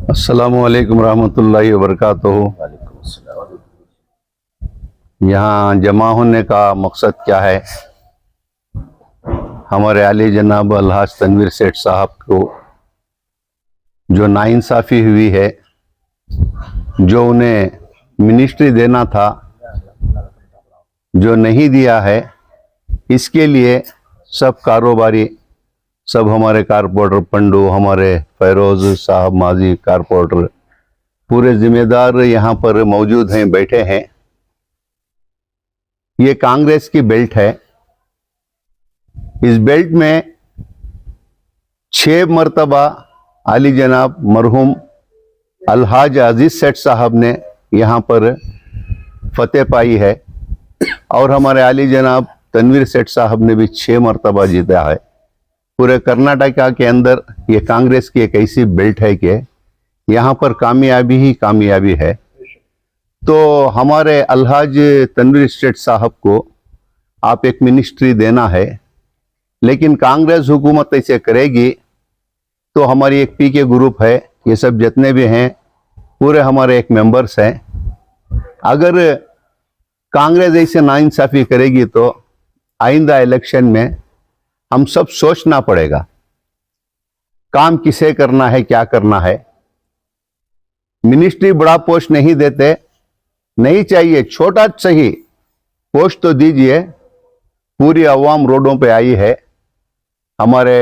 अस्सलामुअलैकुम रहमतुल्लाहि वबरकातुहू। यहाँ जमा होने का मकसद क्या है? हमारे आली जनाब अलहाज तनवीर सेठ साहब को जो नाइंसाफ़ी हुई है, जो उन्हें मिनिस्ट्री देना था, जो नहीं दिया है, इसके लिए सब कारोबारी, सब हमारे कारपोरेटर पंडू, हमारे फैरोज साहब माजी कारपोरेटर, पूरे जिम्मेदार यहाँ पर मौजूद हैं, बैठे हैं। ये कांग्रेस की बेल्ट है। इस बेल्ट में 6 मरतबा आली जनाब मरहूम अलहाज अजीज सेठ साहब ने यहाँ पर फतेह पाई है और हमारे आली जनाब तनवीर सेठ साहब ने भी 6 मरतबा जीता है। पूरे कर्नाटका के अंदर ये कांग्रेस की एक ऐसी बेल्ट है कि यहाँ पर कामयाबी ही कामयाबी है। तो हमारे अलहाज तनवीर सेठ साहब को आप एक मिनिस्ट्री देना है, लेकिन कांग्रेस हुकूमत ऐसे करेगी तो हमारी एक पीके ग्रुप है, ये सब जितने भी हैं पूरे हमारे एक मेंबर्स हैं। अगर कांग्रेस ऐसे नाइंसाफ़ी करेगी तो आइंदा इलेक्शन में हम सब सोचना पड़ेगा काम किसे करना है, क्या करना है। मिनिस्ट्री बड़ा पोस्ट नहीं देते, नहीं चाहिए, छोटा सही पोस्ट तो दीजिए। पूरी अवाम रोडों पे आई है। हमारे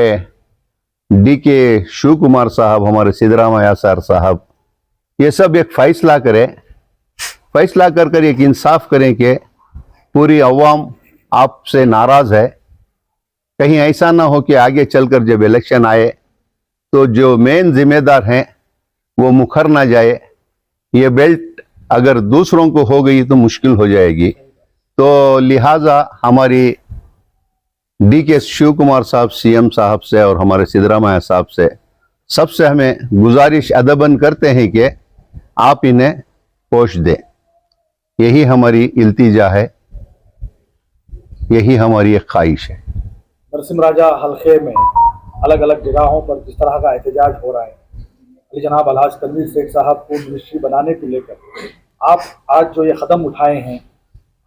डीके शिव कुमार साहब, हमारे सिद्धरामैया सर साहब, ये सब एक फैसला करें, फैसला कर एक इंसाफ करें कि पूरी अवाम आपसे नाराज है। कहीं ऐसा ना हो कि आगे चलकर जब इलेक्शन आए तो जो मेन जिम्मेदार हैं वो मुखर ना जाए। ये बेल्ट अगर दूसरों को हो गई तो मुश्किल हो जाएगी। तो लिहाजा हमारी डीके शिव कुमार साहब सीएम साहब से और हमारे सिद्धरामैया साहब से सबसे हमें गुजारिश अदबन करते हैं कि आप इन्हें पोस्ट दें। यही हमारी इल्तिजा है, यही हमारी एक ख्वाहिश है। नरसिम राजा हल्के में अलग अलग जगहों पर जिस तरह का एहतजाज हो रहा है, अली जनाब अलहाज तनवीर सेठ साहब को मिनिस्ट्री बनाने को लेकर आप आज जो ये कदम उठाए हैं,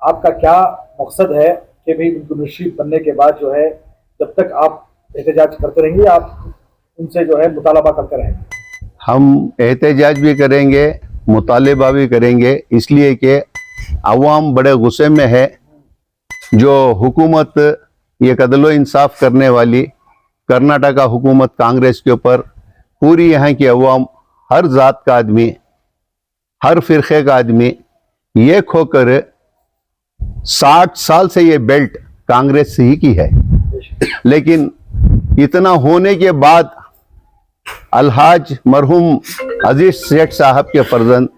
आपका क्या मकसद है कि भाई उनको मिनिस्ट्री बनने के बाद जो है जब तक आप एहतजाज करते रहेंगे, आप उनसे जो है मुतालबा करते रहेंगे? हम एहतजाज भी करेंगे, मुतालबा भी करेंगे, इसलिए कि अवाम बड़े गुस्से में है। जो हुकूमत ये अदलो इंसाफ करने वाली कर्नाटका हुकूमत कांग्रेस के ऊपर, पूरी यहाँ की अवाम, हर जात का आदमी, हर फिरके का आदमी ये खोकर 60 साल से ये बेल्ट कांग्रेस ही की है। लेकिन इतना होने के बाद अलहाज मरहूम अजीज सेठ साहब के फर्जंद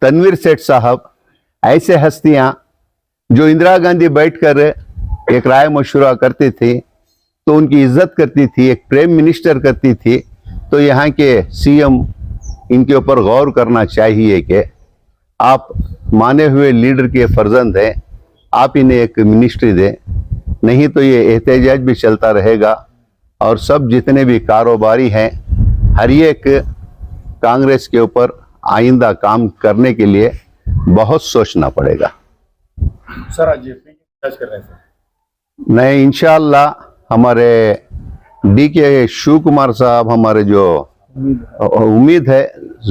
तनवीर सेठ साहब, ऐसे हस्तियां जो इंदिरा गांधी बैठकर एक राय मशवरा करती थी तो उनकी इज्जत करती थी, एक प्राइम मिनिस्टर करती थी, तो यहाँ के सीएम इनके ऊपर गौर करना चाहिए कि आप माने हुए लीडर के फर्जंद हैं, आप इन्हें एक मिनिस्ट्री दें। नहीं तो ये एहतजाज भी चलता रहेगा और सब जितने भी कारोबारी हैं, हर एक कांग्रेस के ऊपर आइंदा काम करने के लिए बहुत सोचना पड़ेगा। सर आज कर रहे हैं नहीं, इंशाअल्लाह हमारे डीके शिव कुमार साहब, हमारे जो उम्मीद है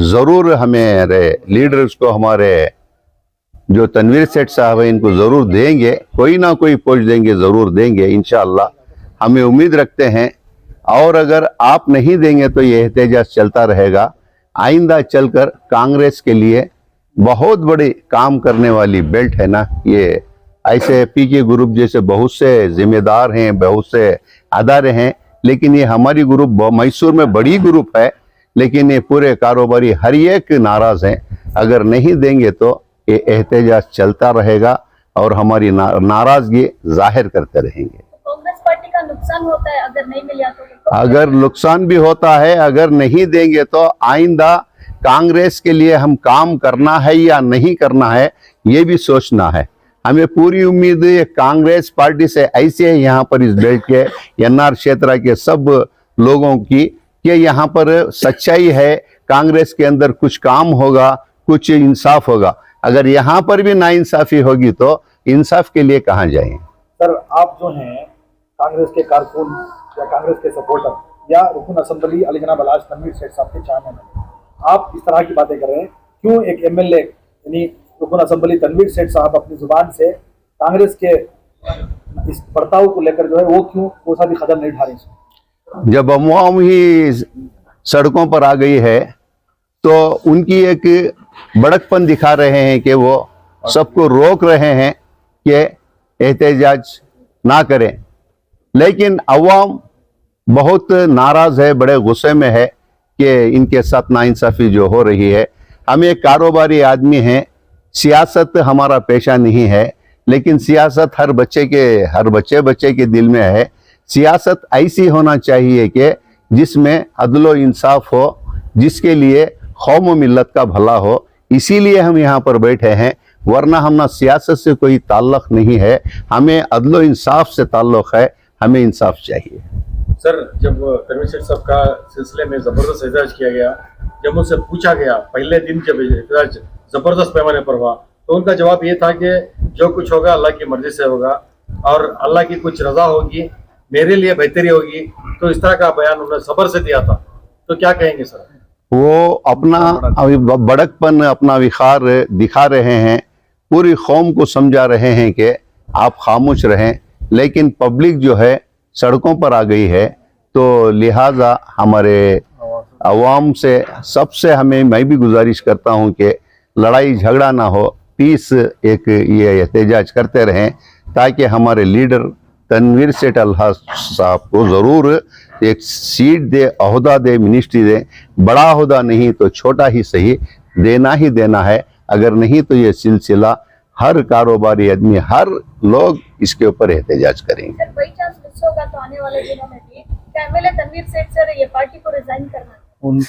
ज़रूर हमारे लीडर्स को, हमारे जो तनवीर सेठ साहब है, इनको ज़रूर देंगे, कोई ना कोई पोस्ट देंगे, ज़रूर देंगे इंशाअल्लाह। हमें उम्मीद रखते हैं। और अगर आप नहीं देंगे तो ये एहतजाज चलता रहेगा। आइंदा चलकर कांग्रेस के लिए बहुत बड़ी काम करने वाली बेल्ट है ना ये। ऐसे पीके ग्रुप जैसे बहुत से जिम्मेदार हैं, बहुत से अदारे हैं, लेकिन ये हमारी ग्रुप मैसूर में बड़ी ग्रुप है, लेकिन ये पूरे कारोबारी हर एक नाराज हैं। अगर नहीं देंगे तो ये एहतजाज चलता रहेगा और हमारी नाराजगी जाहिर करते रहेंगे। कांग्रेस पार्टी का नुकसान होता है अगर नहीं मिला तो? अगर नुकसान भी होता है, अगर नहीं देंगे तो आइंदा कांग्रेस के लिए हम काम करना है या नहीं करना है, ये भी सोचना है। हमें पूरी उम्मीद है कांग्रेस पार्टी से, ऐसे यहाँ पर इस बेल्ट के एनआर क्षेत्र के सब लोगों की, कि यहाँ पर सच्चाई है, कांग्रेस के अंदर कुछ काम होगा, कुछ इंसाफ होगा। अगर यहाँ पर भी नाइंसाफी होगी तो इंसाफ के लिए कहाँ जाएं? सर, आप जो हैं कांग्रेस के कारकुन या कांग्रेस के सपोर्टर या रुकन असेंबली अली जनाब अलहाज तनवीर सेठ साहब के चाहने में आप इस तरह की बातें कर रहे हैं, क्यों एक एमएलए यानी रुकन असेंबली तनवीर सेठ साहब अपनी जुबान से कांग्रेस के इस बर्ताव को लेकर जो है वो क्यों कोई सा भी कदम नहीं उठा रही? जब अवाम ही सड़कों पर आ गई है तो उनकी एक बड़कपन दिखा रहे हैं कि वो सबको रोक रहे हैं कि एहतजाज ना करें, लेकिन अवाम बहुत नाराज है, बड़े गुस्से में है कि इनके साथ नाइंसाफी जो हो रही है। हम एक कारोबारी आदमी हैं, सियासत हमारा पेशा नहीं है, लेकिन सियासत हर बच्चे के दिल में है। सियासत ऐसी होना चाहिए कि जिसमें अदलो इंसाफ हो, जिसके लिए कौम व मिल्लत का भला हो। इसीलिए हम यहाँ पर बैठे हैं, वरना हम ना सियासत से कोई ताल्लुक नहीं है, हमें अदलो इंसाफ से ताल्लुक है, हमें इंसाफ चाहिए। सर, जब तनवीर सेठ साहब का सिलसिले में ज़बरदस्त एहतजाज किया गया, जब उनसे पूछा गया पहले दिन जब एहतजाज ज़बरदस्त पैमाने पर हुआ तो उनका जवाब ये था कि जो कुछ होगा अल्लाह की मर्जी से होगा और अल्लाह की कुछ रजा होगी, मेरे लिए बेहतरी होगी। तो इस तरह का बयान उन्होंने सब्र से दिया था। तो क्या कहेंगे सर? वो अपना बड़कपन, अपना विखार दिखा रहे हैं, पूरी कौम को समझा रहे हैं कि आप खामोश रहें, लेकिन पब्लिक जो है सड़कों पर आ गई है। तो लिहाजा हमारे अवाम से सबसे मैं भी गुजारिश करता हूं कि लड़ाई झगड़ा ना हो, पीस एक ये एहतजाज करते रहें, ताकि हमारे लीडर तनवीर सेठ अलहाज साहब को ज़रूर एक सीट दे, अहदा दे, मिनिस्ट्री दे। बड़ा अहदा नहीं तो छोटा ही सही देना ही देना है। अगर नहीं तो ये सिलसिला हर कारोबारी आदमी, हर लोग इसके ऊपर एहतजाज करेंगे। सर, बाई चांस मिस होगा तो आने वाले दिनों में भी क्या एमएलए तनवीर सेठ सर ये पार्टी को रिजाइन करना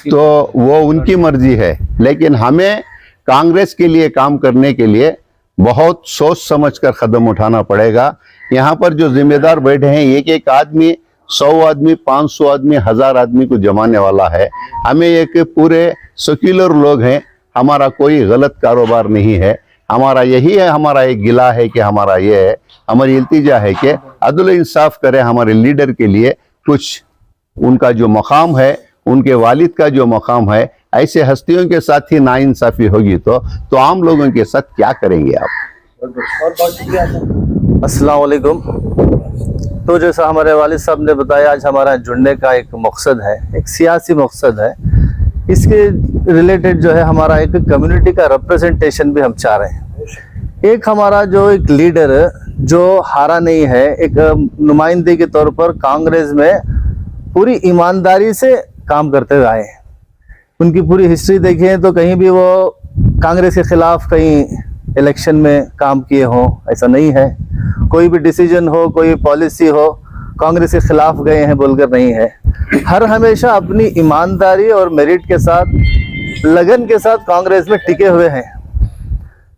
तो वो उनकी मर्जी है, लेकिन हमें कांग्रेस के लिए काम करने के लिए बहुत सोच समझकर कदम उठाना पड़ेगा। यहाँ पर जो जिम्मेदार बैठे हैं, एक एक आदमी 100 आदमी, 500 आदमी, 1000 आदमी को जमाने वाला है। हमें एक पूरे सेक्युलर लोग हैं, हमारा कोई गलत कारोबार नहीं है। हमारा यही है, हमारा एक गिला है कि हमारा ये है, हमारी इल्तिजा है कि अदल इंसाफ करें हमारे लीडर के लिए। कुछ उनका जो मकाम है, उनके वालिद का जो मकाम है, ऐसे हस्तियों के साथ ही नाइंसाफी होगी तो आम लोगों के साथ क्या करेंगे आप? बहुत शुक्रिया सर। अस्सलाम वालेकुम। तो जैसा हमारे वालिद साहब ने बताया, आज हमारा जुड़ने का एक मकसद है, एक सियासी मकसद है। इसके रिलेटेड जो है हमारा एक कम्युनिटी का रिप्रेजेंटेशन भी हम चाह रहे हैं। एक हमारा जो एक लीडर जो हारा नहीं है, एक नुमाइंदे के तौर पर कांग्रेस में पूरी ईमानदारी से काम करते हुए आए हैं। उनकी पूरी हिस्ट्री देखें तो कहीं भी वो कांग्रेस के खिलाफ कहीं इलेक्शन में काम किए हों, ऐसा नहीं है। कोई भी डिसीजन हो, कोई पॉलिसी हो, कांग्रेस के खिलाफ गए हैं बोलकर नहीं है। हर हमेशा अपनी ईमानदारी और मेरिट के साथ, लगन के साथ कांग्रेस में टिके हुए हैं।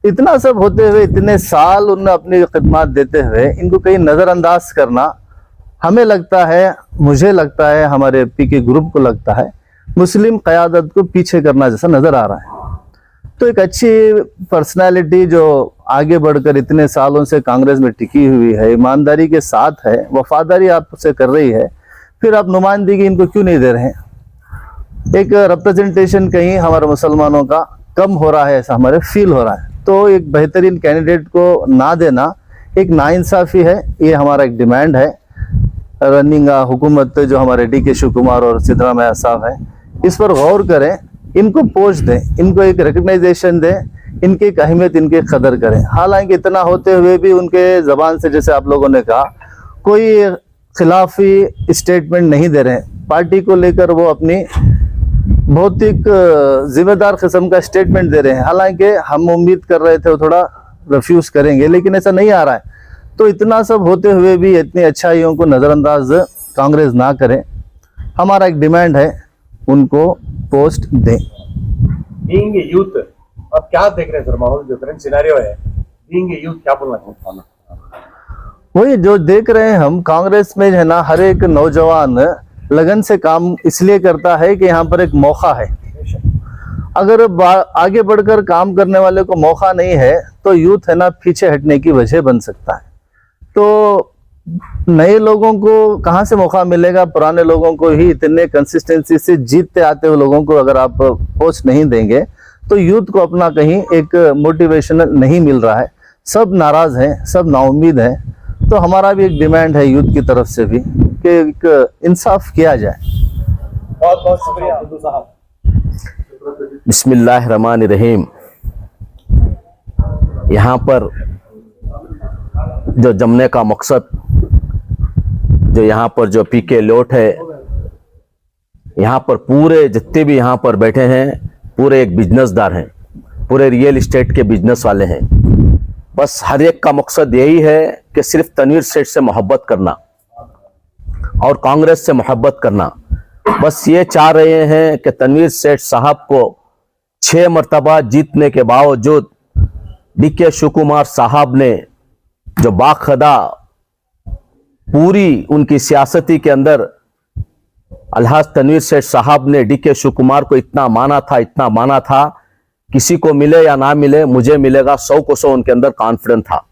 इतना सब होते हुए, इतने साल उन्होंने अपनी खिदमत देते हुए इनको कहीं नज़रअंदाज करना, हमें लगता है, मुझे लगता है, हमारे पीके ग्रुप को लगता है, मुस्लिम क़यादत को पीछे करना जैसा नज़र आ रहा है। तो एक अच्छी पर्सनालिटी जो आगे बढ़कर इतने सालों से कांग्रेस में टिकी हुई है, ईमानदारी के साथ है, वफादारी आपसे कर रही है, फिर आप नुमाइंदगी इनको क्यों नहीं दे रहे हैं? एक रिप्रेजेंटेशन कहीं हमारे मुसलमानों का कम हो रहा है, ऐसा हमारे फील हो रहा है। तो एक बेहतरीन कैंडिडेट को ना देना एक नाइंसाफ़ी है। ये हमारा एक डिमांड है। रनिंग हुकूमत जो हमारे DK शिव कुमार और सिद्धरामैया साहब है, इस पर गौर करें, इनको पोस्ट दें, इनको एक रिकग्नाइजेशन दें, इनकी एक अहमियत, इनकी कदर करें। हालांकि इतना होते हुए भी उनके ज़बान से, जैसे आप लोगों ने कहा, कोई खिलाफी स्टेटमेंट नहीं दे रहे हैं। पार्टी को लेकर वो अपनी बहुत एक जिम्मेदार किस्म का स्टेटमेंट दे रहे हैं। हालांकि हम उम्मीद कर रहे थे वो थोड़ा रिफ्यूज़ करेंगे, लेकिन ऐसा नहीं आ रहा है। तो इतना सब होते हुए भी इतनी अच्छाइयों को नज़रअंदाज कांग्रेस ना करें। हमारा एक डिमांड है, उनको पोस्ट दें। बीइंग ए यूथ, अब क्या देख रहे हैं सर माहौल, जो करंट सिनेरियो है, बीइंग ए यूथ क्या बोलना चाहते हैं? वही जो देख रहे हैं हम, कांग्रेस में है ना, हर एक नौजवान लगन से काम इसलिए करता है कि यहाँ पर एक मौका है। अगर आगे बढ़कर काम करने वाले को मौका नहीं है तो यूथ है ना पीछे हटने की वजह बन सकता है। तो नए लोगों को कहाँ से मौका मिलेगा? पुराने लोगों को ही इतने कंसिस्टेंसी से जीतते आते हुए लोगों को अगर आप पोस्ट नहीं देंगे तो यूथ को अपना कहीं एक मोटिवेशन नहीं मिल रहा है। सब नाराज हैं, सब नाउम्मीद हैं। तो हमारा भी एक डिमांड है यूथ की तरफ से भी कि एक इंसाफ किया जाए। बहुत बहुत शुक्रिया अब्दुल साहब। बिस्मिल्लाहिर्रहमानिर्रहीम। यहाँ पर जो जमने का मकसद, जो यहाँ पर जो पीके लोट है, यहाँ पर पूरे जितने भी यहाँ पर बैठे हैं पूरे एक बिजनेसदार हैं, पूरे रियल एस्टेट के बिजनेस वाले हैं। बस हर एक का मकसद यही है कि सिर्फ तनवीर सेठ से मोहब्बत करना और कांग्रेस से मोहब्बत करना। बस ये चाह रहे हैं कि तनवीर सेठ साहब को 6 मरतबा जीतने के बावजूद डीके शिवकुमार साहब ने जो बाखदा पूरी उनकी सियासती के अंदर अलहाज तनवीर सेठ साहब ने डीके शिवकुमार को इतना माना था, किसी को मिले या ना मिले मुझे मिलेगा 100 को 100 उनके अंदर कॉन्फिडेंस था।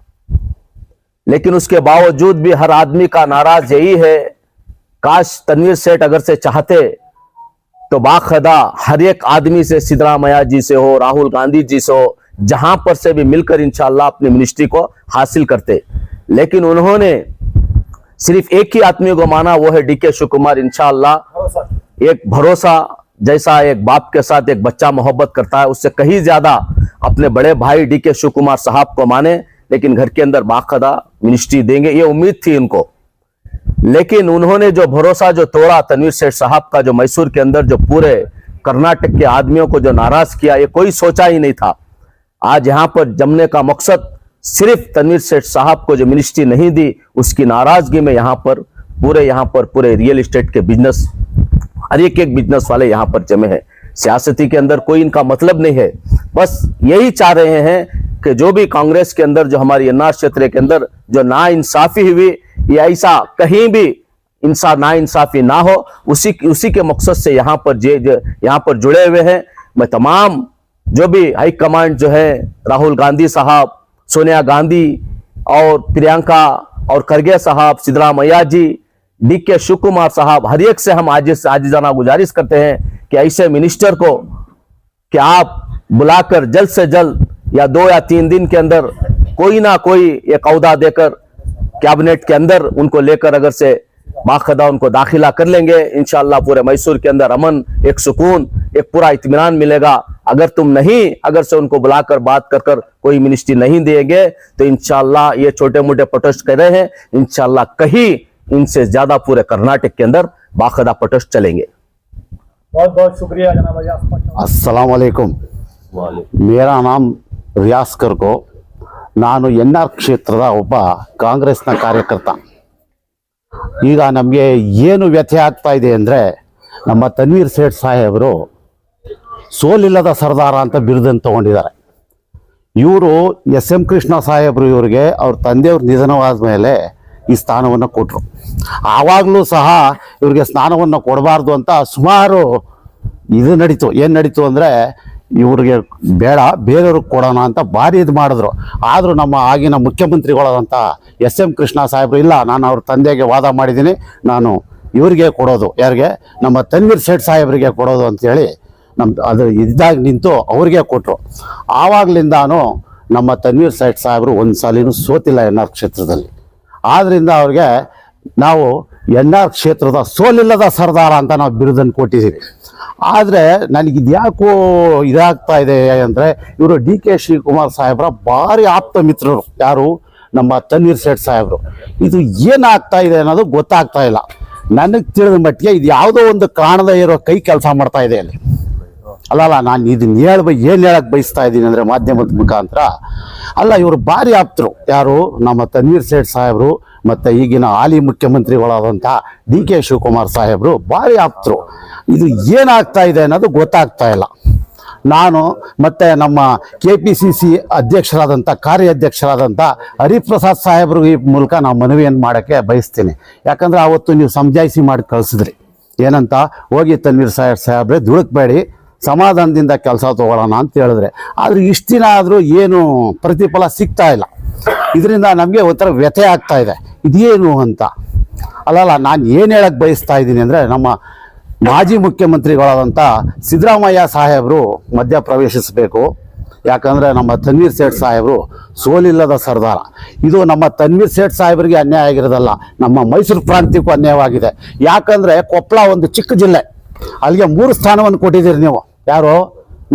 लेकिन उसके बावजूद भी हर आदमी का नाराज यही है, काश तनवीर सेठ अगर से चाहते तो बाखदा हर एक आदमी से, सिद्धरामैया जी से हो, राहुल गांधी जी से हो, जहां पर से भी मिलकर इंशाअल्लाह अपनी मिनिस्ट्री को हासिल करते। लेकिन उन्होंने सिर्फ एक ही आदमी को माना, वो है डीके शिवकुमार। इंशाअल्लाह एक भरोसा जैसा एक बाप के साथ एक बच्चा मोहब्बत करता है, उससे कहीं ज्यादा अपने बड़े भाई डीके शिवकुमार साहब को माने। लेकिन घर के अंदर बाखदा मिनिस्ट्री देंगे ये उम्मीद थी उनको। लेकिन उन्होंने जो भरोसा जो तोड़ा तनवीर सेठ साहब का, जो मैसूर के अंदर जो पूरे कर्नाटक के आदमियों को जो नाराज किया, ये कोई सोचा ही नहीं था। आज यहाँ पर जमने का मकसद सिर्फ तनवीर सेठ साहब को जो मिनिस्ट्री नहीं दी, उसकी नाराजगी में यहाँ पर पूरे रियल एस्टेट के बिजनेस, हर एक बिजनेस वाले यहाँ पर जमे हैं। सियासती के अंदर कोई इनका मतलब नहीं है। बस यही चाह रहे हैं कि जो भी कांग्रेस के अंदर जो हमारी एनआर क्षेत्र के अंदर जो नाइंसाफी हुई, या ऐसा कहीं भी नाइंसाफी ना हो, उसी के मकसद से यहाँ पर जुड़े हुए हैं। मैं तमाम जो भी हाई कमांड जो है, राहुल गांधी साहब, सोनिया गांधी और प्रियंका और खड़गे साहब, सिद्धरामैया जी, डीके शिवकुमार साहब, हर एक से हम आजिजाना गुजारिश करते हैं कि ऐसे मिनिस्टर को कि आप बुलाकर जल्द से जल्द या 2 या 3 दिन के अंदर कोई ना कोई एक औहदा देकर कैबिनेट के अंदर उनको लेकर अगर से बाखदा उनको दाखिला कर लेंगे, इंशाअल्लाह पूरे मैसूर के अंदर अमन, एक सुकून, एक पूरा इत्मीनान मिलेगा। अगर से उनको बुलाकर बात कर कोई मिनिस्ट्री नहीं देंगे तो इंशाअल्लाह ये छोटे मोटे प्रोटेस्ट कर रहे हैं, इंशाअल्लाह कहीं इनसे ज्यादा पूरे कर्नाटक के अंदर बाखदा प्रोटेस्ट चलेंगे। बहुत बहुत शुक्रिया जनाब अजय। अस्सलाम वालेकुम। मेरा नाम रियास्कर को, ನಾನು ಎನ್ಆರ್ ಕ್ಷೇತ್ರದ ಒಬ್ಬ ಕಾಂಗ್ರೆಸ್ನ ಕಾರ್ಯಕರ್ತ। ಈಗ ನಮಗೆ ಏನು ವ್ಯಥೆ ಆಗ್ತಾ ಇದೆ ಅಂದರೆ, ನಮ್ಮ ತನ್ವೀರ್ ಸೇಠ್ ಸಾಹೇಬರು ಸೋಲಿಲ್ಲದ ಸರ್ದಾರ ಅಂತ ಬಿರುದನ್ನು ತಗೊಂಡಿದ್ದಾರೆ। ಇವರು ಎಸ್.ಎಂ. ಕೃಷ್ಣ ಸಾಹೇಬರು ಇವರಿಗೆ ಅವ್ರ ತಂದೆಯವ್ರ ನಿಧನವಾದ ಮೇಲೆ ಈ ಸ್ಥಾನವನ್ನು ಕೊಟ್ಟರು। ಆವಾಗಲೂ ಸಹ ಇವ್ರಿಗೆ ಸ್ಥಾನವನ್ನು ಕೊಡಬಾರ್ದು ಅಂತ ಸುಮಾರು ಇದು ನಡೀತು। ಏನು ನಡೀತು ಅಂದರೆ, ಇವ್ರಿಗೆ ಬೇಡ ಬೇರೆಯವ್ರಿಗೆ ಕೊಡೋಣ ಅಂತ ಭಾರಿ ಇದು ಮಾಡಿದ್ರು। ಆದರೂ ನಮ್ಮ ಆಗಿನ ಮುಖ್ಯಮಂತ್ರಿಗಳಾದಂಥ ಎಸ್.ಎಂ. ಕೃಷ್ಣ ಸಾಹೇಬರು, ಇಲ್ಲ ನಾನು ಅವ್ರ ತಂದೆಗೆ ವಾದ ಮಾಡಿದ್ದೀನಿ, ನಾನು ಇವರಿಗೆ ಕೊಡೋದು, ಯಾರಿಗೆ, ನಮ್ಮ ತನ್ವೀರ್ ಸೇಠ್ ಸಾಹೇಬರಿಗೆ ಕೊಡೋದು ಅಂತೇಳಿ ಅದು ಇದ್ದಾಗ ನಿಂತು ಅವ್ರಿಗೆ ಕೊಟ್ಟರು। ಆವಾಗಲಿಂದಾನು ನಮ್ಮ ತನ್ವೀರ್ ಸೇಠ್ ಸಾಹೇಬರು ಒಂದು ಸಾಲಿನೂ ಸೋತಿಲ್ಲ ಎನ್ಆರ್ ಕ್ಷೇತ್ರದಲ್ಲಿ। ಆದ್ದರಿಂದ ಅವ್ರಿಗೆ ನಾವು ಎನ್ಆರ್ ಕ್ಷೇತ್ರದ ಸೋಲಿಲ್ಲದ ಸರ್ದಾರ ಅಂತ ನಾವು ಬಿರುದನ್ನು ಕೊಟ್ಟಿದ್ದೀವಿ। ಆದರೆ ನನಗಿದ್ಯಾಕೋ ಇದಾಗ್ತಾ ಇದೆ ಅಂದರೆ, ಇವರು ಡಿ.ಕೆ. ಶಿವಕುಮಾರ್ ಸಾಹೇಬ್ರ ಭಾರಿ ಆಪ್ತ ಮಿತ್ರರು, ಯಾರು, ನಮ್ಮ ತನ್ವೀರ್ ಸೇಠ್ ಸಾಹೇಬರು। ಇದು ಏನಾಗ್ತಾ ಇದೆ ಅನ್ನೋದು ಗೊತ್ತಾಗ್ತಾ ಇಲ್ಲ ನನಗೆ ತಿಳಿದ ಮಟ್ಟಿಗೆ। ಇದು ಯಾವುದೋ ಒಂದು ಕಾಣದೇ ಇರೋ ಕೈ ಕೆಲಸ ಮಾಡ್ತಾ ಇದೆ ಅಲ್ಲಿ। ಅಲ್ಲಲ್ಲ, ನಾನು ಇದನ್ನ ಏನು ಹೇಳಕ್ಕೆ ಬಯಸ್ತಾ ಇದ್ದೀನಿ ಅಂದರೆ, ಮಾಧ್ಯಮದ ಮುಖಾಂತರ ಅಲ್ಲ, ಇವರು ಭಾರಿ ಆಪ್ತರು, ಯಾರು, ನಮ್ಮ ತನ್ವೀರ್ ಸೇಠ್ ಸಾಹೇಬರು ಮತ್ತು ಈಗಿನ ಹಾಲಿ ಮುಖ್ಯಮಂತ್ರಿಗಳಾದಂಥ ಡಿ.ಕೆ. ಶಿವಕುಮಾರ್ ಸಾಹೇಬರು ಭಾರಿ ಆಪ್ತರು। ಇದು ಏನಾಗ್ತಾ ಇದೆ ಅನ್ನೋದು ಗೊತ್ತಾಗ್ತಾ ಇಲ್ಲ। ನಾನು ಮತ್ತು ನಮ್ಮ KPCC ಅಧ್ಯಕ್ಷರಾದಂಥ ಕಾರ್ಯಾಧ್ಯಕ್ಷರಾದಂಥ ಹರಿಪ್ರಸಾದ್ ಸಾಹೇಬ್ರು ಈ ಮೂಲಕ ನಾವು ಮನವಿಯನ್ನು ಮಾಡೋಕ್ಕೆ ಬಯಸ್ತೀನಿ। ಯಾಕಂದರೆ ಆವತ್ತು ನೀವು ಸಮಜಾಯಿಸಿ ಮಾಡಿ ಕಳಿಸಿದ್ರಿ, ಏನಂತ, ಹೋಗಿ ತನ್ವೀರ್ ಸಾಹೇಬ್ರೆ ದುಡುಕ್ಬೇಡಿ, ಸಮಾಧಾನದಿಂದ ಕೆಲಸ ತಗೊಳ್ಳೋಣ ಅಂತ ಹೇಳಿದ್ರೆ, ಆದರೆ ಇಷ್ಟು ದಿನ ಆದರೂ ಏನು ಪ್ರತಿಫಲ ಸಿಗ್ತಾ ಇಲ್ಲ. ಇದರಿಂದ ನಮಗೆ ಒಂಥರ ವ್ಯಥೆ ಆಗ್ತಾ ಇದೆ, ಇದೇನು ಅಂತ. ಅಲ್ಲಲ್ಲ, ನಾನು ಏನು ಹೇಳಕ್ಕೆ ಬಯಸ್ತಾ ಇದ್ದೀನಿ ಅಂದರೆ, ನಮ್ಮ ಮಾಜಿ ಮುಖ್ಯಮಂತ್ರಿಗಳಾದಂಥ ಸಿದ್ದರಾಮಯ್ಯ ಸಾಹೇಬರು ಮಧ್ಯಪ್ರವೇಶಿಸಬೇಕು. ಯಾಕಂದರೆ ನಮ್ಮ ತನ್ವೀರ್ ಸೇಠ್ ಸಾಹೇಬರು ಸೋಲಿಲ್ಲದ ಸರ್ದಾರ. ಇದು ನಮ್ಮ ತನ್ವೀರ್ ಸೇಠ್ ಸಾಹೇಬರಿಗೆ ಅನ್ಯಾಯ ಆಗಿರೋದಲ್ಲ, ನಮ್ಮ ಮೈಸೂರು ಪ್ರಾಂತ್ಯಕ್ಕೂ ಅನ್ಯಾಯವಾಗಿದೆ. ಯಾಕಂದರೆ ಕೊಪ್ಪಳ ಒಂದು ಚಿಕ್ಕ ಜಿಲ್ಲೆ, ಅಲ್ಲಿಗೆ 3 ಸ್ಥಾನವನ್ನು ಕೊಟ್ಟಿದ್ದೀರಿ ನೀವು, ಯಾರೋ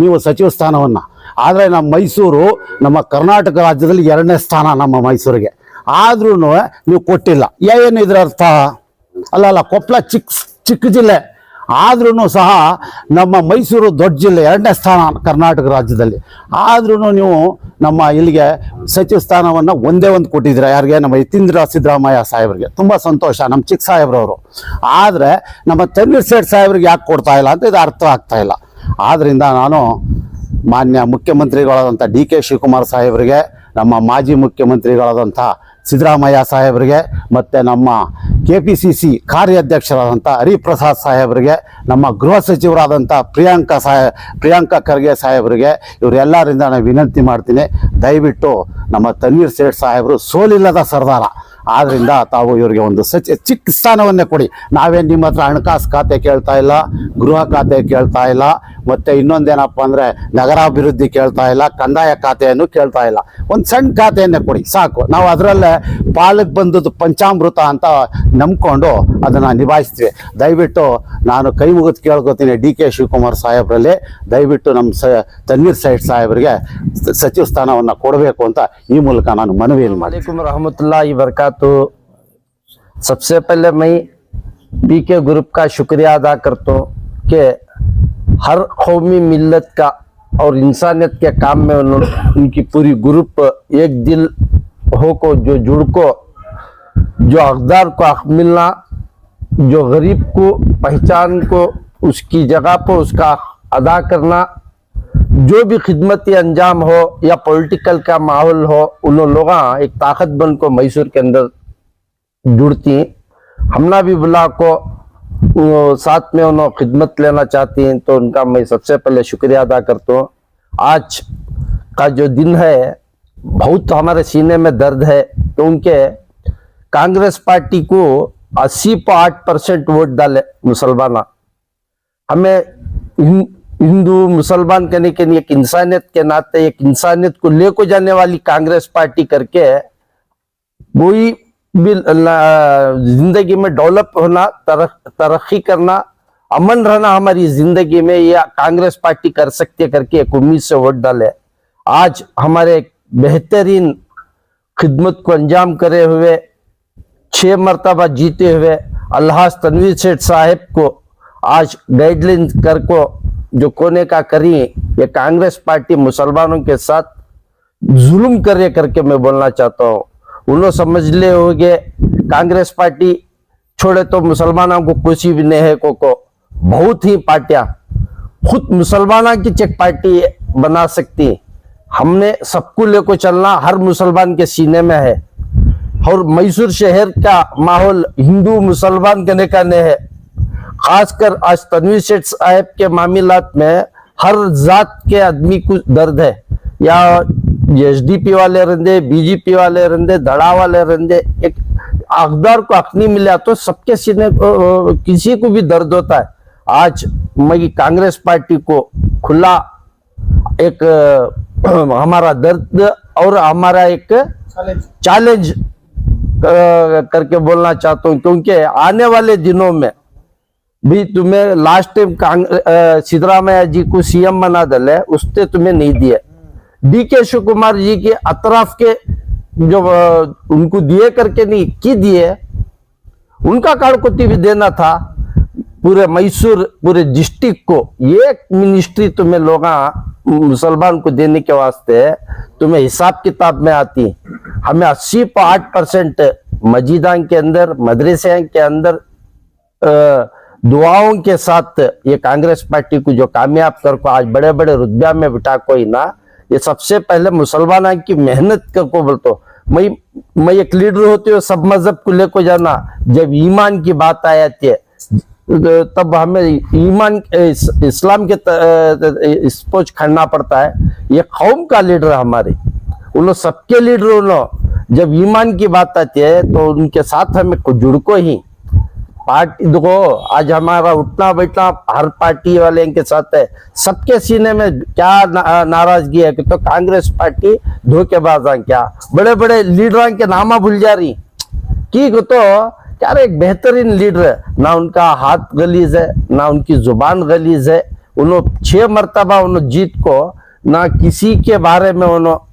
ನೀವು ಸಚಿವ ಸ್ಥಾನವನ್ನು. ಆದರೆ ನಮ್ಮ ಮೈಸೂರು ನಮ್ಮ ಕರ್ನಾಟಕ ರಾಜ್ಯದಲ್ಲಿ 2ನೇ ಸ್ಥಾನ ನಮ್ಮ ಮೈಸೂರಿಗೆ, ಆದ್ರೂ ನೀವು ಕೊಟ್ಟಿಲ್ಲ. ಏನು ಇದರ ಅರ್ಥ? ಅಲ್ಲ, ಕೊಪ್ಪಳ ಚಿಕ್ಕ ಜಿಲ್ಲೆ ಆದ್ರೂ ಸಹ ನಮ್ಮ ಮೈಸೂರು ದೊಡ್ಡ ಜಿಲ್ಲೆ, 2ನೇ ಸ್ಥಾನ ಕರ್ನಾಟಕ ರಾಜ್ಯದಲ್ಲಿ. ಆದ್ರೂ ನೀವು ನಮ್ಮ ಇಲ್ಲಿಗೆ ಸಚಿವ ಸ್ಥಾನವನ್ನು ಒಂದೇ ಒಂದು ಕೊಟ್ಟಿದ್ದೀರಾ. ಯಾರಿಗೆ? ನಮ್ಮ ಯತೀಂದ್ರ ಸಿದ್ದರಾಮಯ್ಯ ಸಾಹೇಬರಿಗೆ. ತುಂಬ ಸಂತೋಷ, ನಮ್ಮ ಚಿಕ್ಕ ಸಾಹೇಬ್ರವರು. ಆದರೆ ನಮ್ಮ ತನ್ವೀರ್ ಸೇಠ್ ಸಾಹೇಬ್ರಿಗೆ ಯಾಕೆ ಕೊಡ್ತಾ ಇಲ್ಲ ಅಂತ ಇದು ಅರ್ಥ ಆಗ್ತಾ ಇಲ್ಲ. ಆದ್ದರಿಂದ ನಾನು ಮಾನ್ಯ ಮುಖ್ಯಮಂತ್ರಿಗಳಾದಂಥ ಡಿ.ಕೆ. ಶಿವಕುಮಾರ್ ಸಾಹೇಬರಿಗೆ, ನಮ್ಮ ಮಾಜಿ ಮುಖ್ಯಮಂತ್ರಿಗಳಾದಂಥ ಸಿದ್ದರಾಮಯ್ಯ ಸಾಹೇಬರಿಗೆ, ಮತ್ತು ನಮ್ಮ KPCC ಕಾರ್ಯಾಧ್ಯಕ್ಷರಾದಂಥ ಹರಿಪ್ರಸಾದ್ ಸಾಹೇಬರಿಗೆ, ನಮ್ಮ ಗೃಹ ಸಚಿವರಾದಂಥ ಪ್ರಿಯಾಂಕಾ ಖರ್ಗೆ ಸಾಹೇಬರಿಗೆ, ಇವರೆಲ್ಲರಿಂದ ನಾನು ವಿನಂತಿ ಮಾಡ್ತೀನಿ, ದಯವಿಟ್ಟು ನಮ್ಮ ತನ್ವೀರ್ ಸೇಠ್ ಸಾಹೇಬರು ಸೋಲಿಲ್ಲದ ಸರ್ದಾರ. ಆದ್ದರಿಂದ ತಾವು ಇವರಿಗೆ ಒಂದು ಚಿಕ್ಕ ಸ್ಥಾನವನ್ನೇ ಕೊಡಿ. ನಾವೇನು ನಿಮ್ಮ ಹತ್ರ ಹಣಕಾಸು ಖಾತೆ ಕೇಳ್ತಾ ಇಲ್ಲ, ಗೃಹ ಖಾತೆ ಕೇಳ್ತಾ ಇಲ್ಲ, ಮತ್ತು ಇನ್ನೊಂದೇನಪ್ಪ ಅಂದರೆ ನಗರಾಭಿವೃದ್ಧಿ ಕೇಳ್ತಾ ಇಲ್ಲ, ಕಂದಾಯ ಖಾತೆಯನ್ನು ಕೇಳ್ತಾ ಇಲ್ಲ. ಒಂದು ಸಣ್ಣ ಖಾತೆಯನ್ನೇ ಕೊಡಿ ಸಾಕು. ನಾವು ಅದರಲ್ಲೇ ಪಾಲಕ್ಕೆ ಬಂದದ್ದು ಪಂಚಾಮೃತ ಅಂತ ನಂಬ್ಕೊಂಡು ಅದನ್ನು ನಿಭಾಯಿಸ್ತೀವಿ. ದಯವಿಟ್ಟು ನಾನು ಕೈ ಮುಗಿದು ಕೇಳ್ಕೊತೀನಿ ಡಿ.ಕೆ. ಶಿವಕುಮಾರ್ ಸಾಹೇಬ್ರಲ್ಲಿ, ದಯವಿಟ್ಟು ನಮ್ಮ ತನ್ವೀರ್ ಸೇಠ್ ಸಾಹೇಬರಿಗೆ ಸಚಿವ ಸ್ಥಾನವನ್ನು ಕೊಡಬೇಕು ಅಂತ ಈ ಮೂಲಕ ನಾನು ಮನವಿಯನ್ನು ಮಾಡಿ. वालेकुम रहमतुल्लाहि वबरकातु। सबसे पहले मैं पीके ग्रुप का शुक्रिया अदा करता हूँ कि हर कौमी मिल्लत का और इंसानियत के काम में उनकी पूरी ग्रुप एक दिल हो को, जो जुड़ को, जो हकदार को हक मिलना, जो गरीब को पहचान को उसकी जगह पर उसका अदा करना, जो भी खिदमती अंजाम हो या पॉलिटिकल का माहौल हो, उन लोग एक ताकत बन को मैसूर के अंदर जुड़ती हैं। हमना भी बुला को साथ में उन्होंने खिदमत लेना चाहती हैं, तो उनका मैं सबसे पहले शुक्रिया अदा करता हूँ। आज का जो दिन है बहुत हमारे सीने में दर्द है, क्योंकि कांग्रेस पार्टी को 80.8% वोट डाले मुसलमान। हमें हिंदू मुसलमान कहने के लिए एक इंसानियत के नाते, एक इंसानियत को लेको जाने वाली कांग्रेस पार्टी करके कोई भी जिंदगी में डेवलप होना, तरक्की करना, अमन रहना हमारी जिंदगी में, यह कांग्रेस पार्टी कर सकती है करके एक उम्मीद से वोट डाले। आज हमारे बेहतरीन खिदमत को अंजाम करे हुए, 6 मरतबा जीते हुए अलहाज तनवीर सेठ साहब को आज गाइडलाइन कर को जो कोने का करी, ये कांग्रेस पार्टी मुसलमानों के साथ जुल्म करे करके मैं बोलना चाहता हूँ। उन्होंने समझ ले होगे कांग्रेस पार्टी छोड़े तो मुसलमानों को कुछ भी नहीं है। को बहुत ही पार्टियां खुद मुसलमानों की चेक पार्टी बना सकती। हमने सबको लेको चलना हर मुसलमान के सीने में है, और मैसूर शहर का माहौल हिंदू मुसलमान कहने का नहीं है। खासकर आज तनवीर सेठ साहब के मामलात में हर जात के आदमी को दर्द है, या एसडीपी वाले रहते, बीजेपी वाले रहते, धड़ा वाले रहते, एक हकदार को हक नहीं मिला तो सबके सीने किसी को भी दर्द होता है। आज मैं कांग्रेस पार्टी को खुला एक हमारा दर्द और हमारा एक चैलेंज करके बोलना चाहता हूँ, क्योंकि आने वाले दिनों में भी तुम्हें लास्ट टाइम सिद्धरामैया जी को सीएम बना दले, उससे तुम्हें नहीं दिए। डी.के. शिवकुमार जी के अतराफ के जो उनको दिए करके नहीं की दिए, उनका कार्ड भी देना था। पूरे मैसूर पूरे डिस्ट्रिक्ट को एक मिनिस्ट्री तुम्हें लोग मुसलमान को देने के वास्ते तुम्हें हिसाब किताब में आती। हमें 80.8% मस्जिदां के अंदर, मदरसे के अंदर दुआओं के साथ ये कांग्रेस पार्टी को जो कामयाब कर को आज बड़े बड़े रुतबा में बिठा कोई ना, ये सबसे पहले मुसलमानों की मेहनत कर को बोलते। मैं एक लीडर होते हुए सब मजहब को लेकर जाना, जब ईमान की बात आ जाती है, तब हमें ईमान इस्लाम के स्पोच खड़ना पड़ता है। ये कौम का लीडर हमारे, उन लोग सबके लीडर, उन लोग जब ईमान की बात आती है तो उनके साथ हमें जुड़ को ही पार्टी देखो, आज हमारा उठना बैठना हर पार्टी वाले के साथ है। सबके सीने में क्या नाराजगी है कि तो कांग्रेस पार्टी धोखेबाज, क्या बड़े बड़े लीडर के नामा भूल जा रही की तो यार एक बेहतरीन लीडर है, ना उनका हाथ गलीज है ना उनकी जुबान गलीज है। उन्होंने 6 मरतबा उन्होंने जीत को ना किसी के बारे में उन्होंने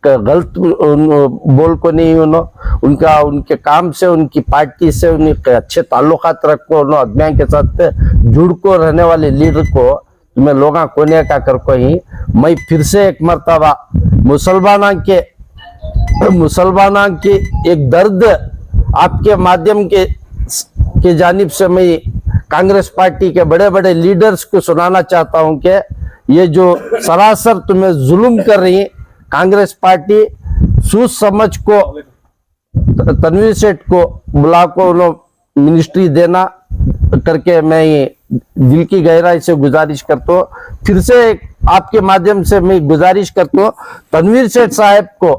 गलत बोल को नहीं, उन्होंने उनका उनके काम से उनकी पार्टी से उनके अच्छे ताल्लुकात रखो, उन्होंने आदमियों के साथ जुड़ को रहने वाले लीडर को मैं लोगा कोने का कर को ही मैं फिर से एक मरतबा मुसलमाना के एक दर्द आपके माध्यम के जानिब से मैं कांग्रेस पार्टी के बड़े बड़े लीडर्स को सुनाना चाहता हूं कि ये जो सरासर तुम्हें जुल्म कर रही कांग्रेस पार्टी, सोच समझ को तनवीर सेठ को बुला को मिनिस्ट्री देना करके मैं ये दिल की गहराई से गुजारिश करता हूँ। फिर से आपके माध्यम से मैं गुजारिश करता हूँ तनवीर सेठ साहब को,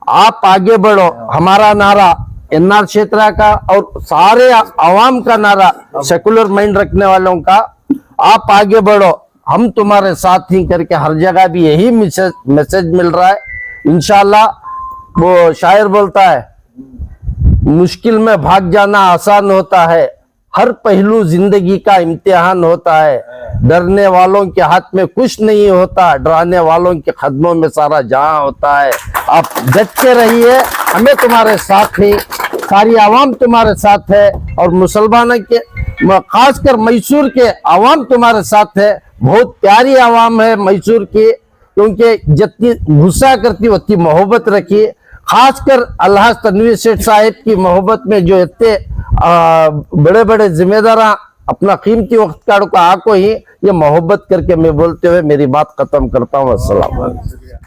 आप आगे बढ़ो। हमारा नारा एनआर क्षेत्र का और सारे आवाम का नारा, सेकुलर माइंड रखने वालों का, आप आगे बढ़ो, हम तुम्हारे साथ ही करके हर जगह भी यही मैसेज मिल रहा है। इंशाल्लाह वो शायर बोलता है, मुश्किल में भाग जाना आसान होता है, हर पहलू जिंदगी का इम्तिहान होता है, डरने वालों के हाथ में कुछ नहीं होता, डराने वालों के कदमों में सारा जहां होता है। आप डट के रहिए, हमें तुम्हारे साथ ही, सारी आवाम तुम्हारे साथ है और मुसलमानों के खासकर मैसूर के आवाम तुम्हारे साथ है। बहुत प्यारी आवाम है मैसूर की, क्योंकि जितनी गुस्सा करती उतनी मोहब्बत रखी। खासकर अलहाज तनवीर सेठ साहिब की मोहब्बत में जो इतने बड़े बड़े जिम्मेदार अपना कीमती वक्त काढ़ को आको ही ये मोहब्बत करके मैं बोलते हुए मेरी बात खत्म करता हूँ। अस्सलाम वालेकुम।